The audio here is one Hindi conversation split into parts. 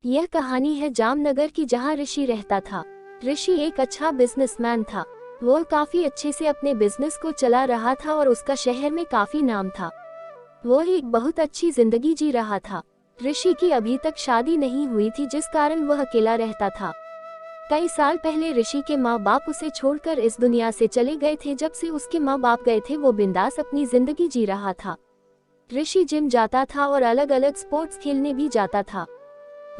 यह कहानी है जामनगर की, जहां ऋषि रहता था। ऋषि एक अच्छा बिजनेसमैन था। वो काफी अच्छे से अपने बिजनेस को चला रहा था और उसका शहर में काफी नाम था। वो एक बहुत अच्छी जिंदगी जी रहा था। ऋषि की अभी तक शादी नहीं हुई थी, जिस कारण वह अकेला रहता था। कई साल पहले ऋषि के माँ बाप उसे छोड़कर इस दुनिया से चले गए थे। जब से उसके माँ बाप गए थे, वो बिंदास अपनी जिंदगी जी रहा था। ऋषि जिम जाता था और अलग अलग स्पोर्ट्स खेलने भी जाता था।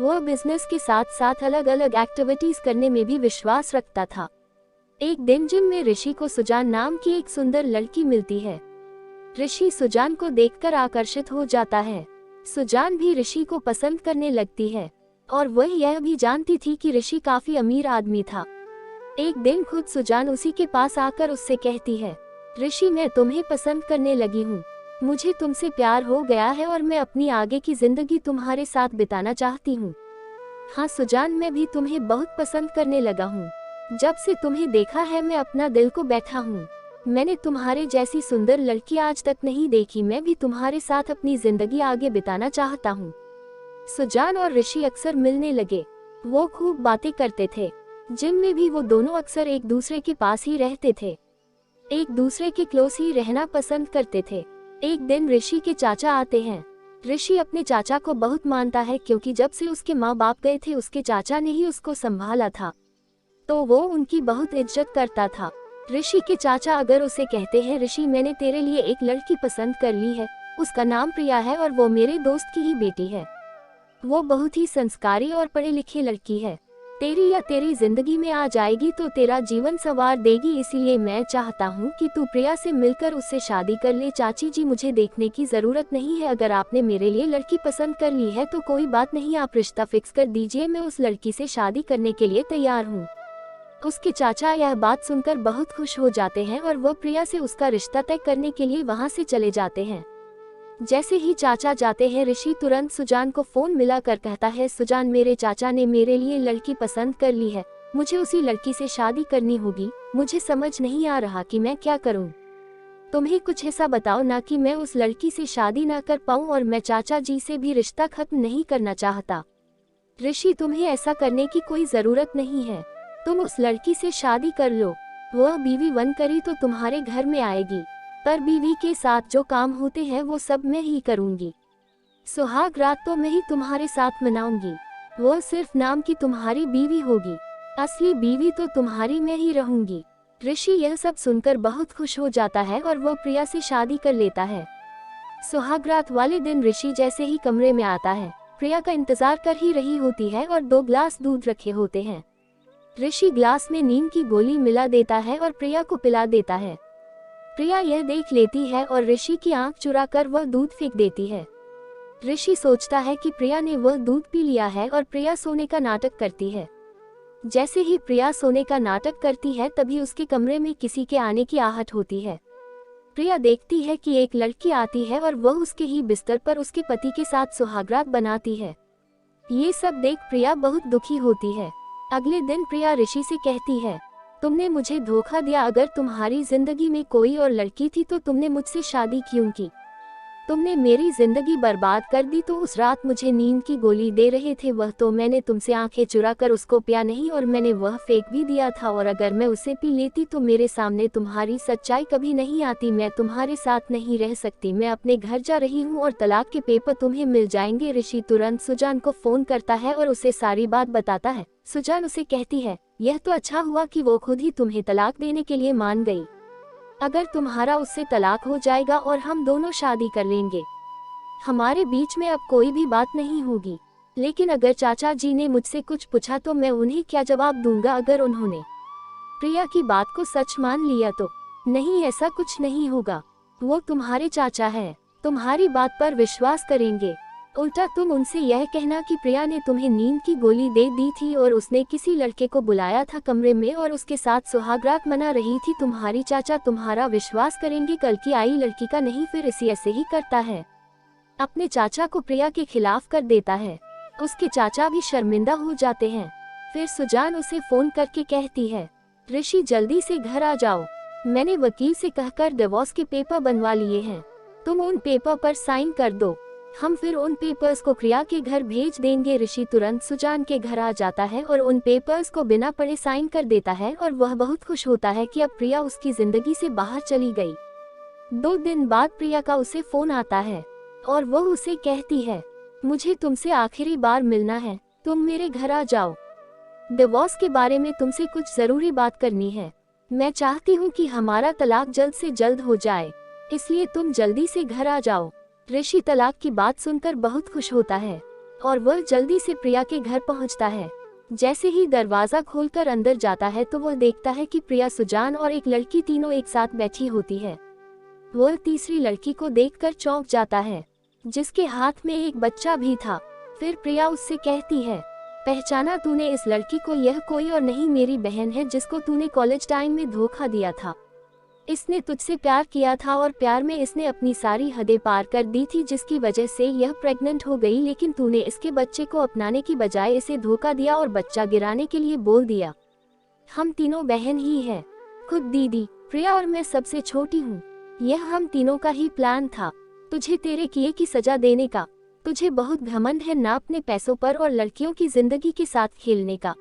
वह बिजनेस के साथ साथ अलग अलग एक्टिविटीज करने में भी विश्वास रखता था। एक दिन जिम में ऋषि को सुजान नाम की एक सुंदर लड़की मिलती है। ऋषि सुजान को देखकर आकर्षित हो जाता है। सुजान भी ऋषि को पसंद करने लगती है और वह यह भी जानती थी कि ऋषि काफी अमीर आदमी था। एक दिन खुद सुजान उसी के पास आकर उससे कहती है, ऋषि, मैं तुम्हें पसंद करने लगी हूँ। मुझे तुमसे प्यार हो गया है और मैं अपनी आगे की जिंदगी तुम्हारे साथ बिताना चाहती हूँ। हाँ सुजान, मैं भी तुम्हें बहुत पसंद करने लगा हूँ। जब से तुम्हें देखा है मैं अपना दिल को बैठा हूँ। मैंने तुम्हारे जैसी सुंदर लड़की आज तक नहीं देखी। मैं भी तुम्हारे साथ अपनी जिंदगी आगे बिताना चाहता हूँ। सुजान और ऋषि अक्सर मिलने लगे। वो खूब बातें करते थे। जिम में भी वो दोनों अक्सर एक दूसरे के पास ही रहते थे। एक दूसरे के क्लोज ही रहना पसंद करते थे। एक दिन ऋषि के चाचा आते हैं। ऋषि अपने चाचा को बहुत मानता है, क्योंकि जब से उसके माँ बाप गए थे उसके चाचा ने ही उसको संभाला था, तो वो उनकी बहुत इज्जत करता था। ऋषि के चाचा अगर उसे कहते हैं, ऋषि, मैंने तेरे लिए एक लड़की पसंद कर ली है, उसका नाम प्रिया है और वो मेरे दोस्त की ही बेटी है। वो बहुत ही संस्कारी और पढ़े लिखे लड़की है। तेरी या तेरी जिंदगी में आ जाएगी तो तेरा जीवन संवार देगी। इसलिए मैं चाहता हूँ कि तू प्रिया से मिलकर उससे शादी कर ले। चाची जी, मुझे देखने की जरूरत नहीं है। अगर आपने मेरे लिए लड़की पसंद कर ली है तो कोई बात नहीं, आप रिश्ता फिक्स कर दीजिए। मैं उस लड़की से शादी करने के लिए तैयार हूँ। उसके चाचा यह बात सुनकर बहुत खुश हो जाते हैं और वह प्रिया से उसका रिश्ता तय करने के लिए वहाँ से चले जाते हैं। जैसे ही चाचा जाते हैं, ऋषि तुरंत सुजान को फोन मिलाकर कहता है, सुजान, मेरे चाचा ने मेरे लिए लड़की पसंद कर ली है। मुझे उसी लड़की से शादी करनी होगी। मुझे समझ नहीं आ रहा कि मैं क्या करूं। तुम्हें कुछ ऐसा बताओ ना कि मैं उस लड़की से शादी ना कर पाऊं, और मैं चाचा जी से भी रिश्ता खत्म नहीं करना चाहता। ऋषि, तुम्हें ऐसा करने की कोई जरूरत नहीं है। तुम उस लड़की से शादी कर लो। वह बीवी बनकर तो तुम्हारे घर में आएगी, पर बीवी के साथ जो काम होते हैं वो सब मैं ही करूंगी। सुहाग रात तो मैं ही तुम्हारे साथ मनाऊंगी। वो सिर्फ नाम की तुम्हारी बीवी होगी, असली बीवी तो तुम्हारी मैं ही रहूंगी। ऋषि यह सब सुनकर बहुत खुश हो जाता है और वह प्रिया से शादी कर लेता है। सुहाग रात वाले दिन ऋषि जैसे ही कमरे में आता है, प्रिया का इंतजार कर ही रही होती है और 2 गिलास दूध रखे होते हैं। ऋषि ग्लास में नीम की गोली मिला देता है और प्रिया को पिला देता है। प्रिया यह देख लेती है और ऋषि की आंख चुराकर वह दूध फेंक देती है। ऋषि सोचता है कि प्रिया ने वह दूध पी लिया है और प्रिया सोने का नाटक करती है। जैसे ही प्रिया सोने का नाटक करती है, तभी उसके कमरे में किसी के आने की आहट होती है। प्रिया देखती है कि एक लड़की आती है और वह उसके ही बिस्तर पर उसके पति के साथ सुहागरात बनाती है। ये सब देख प्रिया बहुत दुखी होती है। अगले दिन प्रिया ऋषि से कहती है, तुमने मुझे धोखा दिया। अगर तुम्हारी जिंदगी में कोई और लड़की थी तो तुमने मुझसे शादी क्यों की? तुमने मेरी जिंदगी बर्बाद कर दी। तो उस रात मुझे नींद की गोली दे रहे थे वह, तो मैंने तुमसे आंखें चुरा कर उसको पिया नहीं, और मैंने वह फेंक भी दिया था। और अगर मैं उसे पी लेती तो मेरे सामने तुम्हारी सच्चाई कभी नहीं आती। मैं तुम्हारे साथ नहीं रह सकती। मैं अपने घर जा रही हूँ और तलाक के पेपर तुम्हें मिल जाएंगे। ऋषि तुरंत सुजान को फोन करता है और उसे सारी बात बताता है। सुजान उसे कहती है, यह तो अच्छा हुआ कि वो खुद ही तुम्हें तलाक देने के लिए मान गई। अगर तुम्हारा उससे तलाक हो जाएगा और हम दोनों शादी कर लेंगे, हमारे बीच में अब कोई भी बात नहीं होगी। लेकिन अगर चाचा जी ने मुझसे कुछ पूछा तो मैं उन्हें क्या जवाब दूंगा? अगर उन्होंने प्रिया की बात को सच मान लिया तो? नहीं, ऐसा कुछ नहीं होगा। वो तुम्हारे चाचा है, तुम्हारी बात पर विश्वास करेंगे। उल्टा तुम उनसे यह कहना कि प्रिया ने तुम्हें नींद की गोली दे दी थी और उसने किसी लड़के को बुलाया था कमरे में और उसके साथ सुहागरात मना रही थी। तुम्हारी चाचा तुम्हारा विश्वास करेंगे। कल की आई लड़की का नहीं, फिर इसी ऐसे ही करता है। अपने चाचा को प्रिया के खिलाफ कर देता है। उसके चाचा भी शर्मिंदा हो जाते हैं। फिर सुजान उसे फोन करके कहती है, ऋषि, जल्दी से घर आ जाओ। मैंने वकील से कहकर डिवोर्स के पेपर बनवा लिए हैं। तुम उन पेपर पर साइन कर दो। हम फिर उन पेपर्स को प्रिया के घर भेज देंगे। ऋषि तुरंत सुजान के घर आ जाता है और उन पेपर्स को बिना पढ़े साइन कर देता है और वह बहुत खुश होता है कि अब प्रिया उसकी जिंदगी से बाहर चली गई। 2 दिन बाद प्रिया का उसे फोन आता है और वह उसे कहती है, मुझे तुमसे आखिरी बार मिलना है, तुम मेरे घर आ जाओ। डिवोर्स के बारे में तुमसे कुछ जरूरी बात करनी है। मैं चाहती हूँ कि हमारा तलाक जल्द से जल्द हो जाए, इसलिए तुम जल्दी से घर आ जाओ। ऋषि तलाक की बात सुनकर बहुत खुश होता है और वह जल्दी से प्रिया के घर पहुंचता है। जैसे ही दरवाजा खोलकर अंदर जाता है तो वह देखता है कि प्रिया, सुजान और एक लड़की तीनों एक साथ बैठी होती है। वह तीसरी लड़की को देखकर चौंक जाता है, जिसके हाथ में एक बच्चा भी था। फिर प्रिया उससे कहती है, पहचाना तूने इस लड़की को? यह कोई और नहीं, मेरी बहन है जिसको तूने कॉलेज टाइम में धोखा दिया था। इसने तुझसे प्यार किया था और प्यार में इसने अपनी सारी हदें पार कर दी थी, जिसकी वजह से यह प्रेग्नेंट हो गई, लेकिन तूने इसके बच्चे को अपनाने की बजाय इसे धोखा दिया और बच्चा गिराने के लिए बोल दिया। हम तीनों बहन ही हैं, खुद दीदी, प्रिया और मैं सबसे छोटी हूँ। यह हम तीनों का ही प्लान था, तुझे तेरे किए की सजा देने का। तुझे बहुत घमंड है ना अपने पैसों पर और लड़कियों की जिंदगी के साथ खेलने का।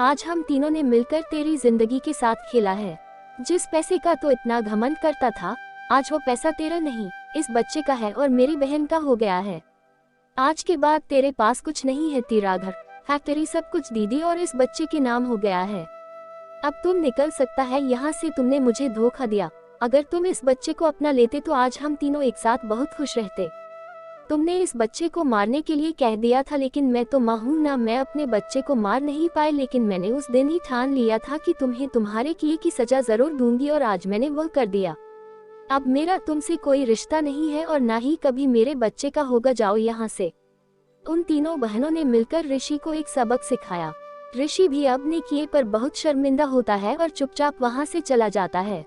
आज हम तीनों ने मिलकर तेरी जिंदगी के साथ खेला है। जिस पैसे का तो इतना घमंड करता था, आज वो पैसा तेरा नहीं, इस बच्चे का है और मेरी बहन का हो गया है। आज के बाद तेरे पास कुछ नहीं है, तेरा घर, फैक्ट्री, सब कुछ दीदी और इस बच्चे के नाम हो गया है। अब तुम निकल सकता है यहाँ से, तुमने मुझे धोखा दिया। अगर तुम इस बच्चे को अपना लेते तो आज हम तीनों एक साथ बहुत खुश रहते। तुमने इस बच्चे को मारने के लिए कह दिया था, लेकिन मैं तो माँ हूँ ना, मैं अपने बच्चे को मार नहीं पाई, लेकिन मैंने उस दिन ही ठान लिया था कि तुम्हें तुम्हारे किए की सजा जरूर दूंगी और आज मैंने वह कर दिया। अब मेरा तुमसे कोई रिश्ता नहीं है और ना ही कभी मेरे बच्चे का होगा, जाओ यहाँ से। उन तीनों बहनों ने मिलकर ऋषि को एक सबक सिखाया। ऋषि भी अपने किए पर बहुत शर्मिंदा होता है और चुपचाप वहाँ से चला जाता है।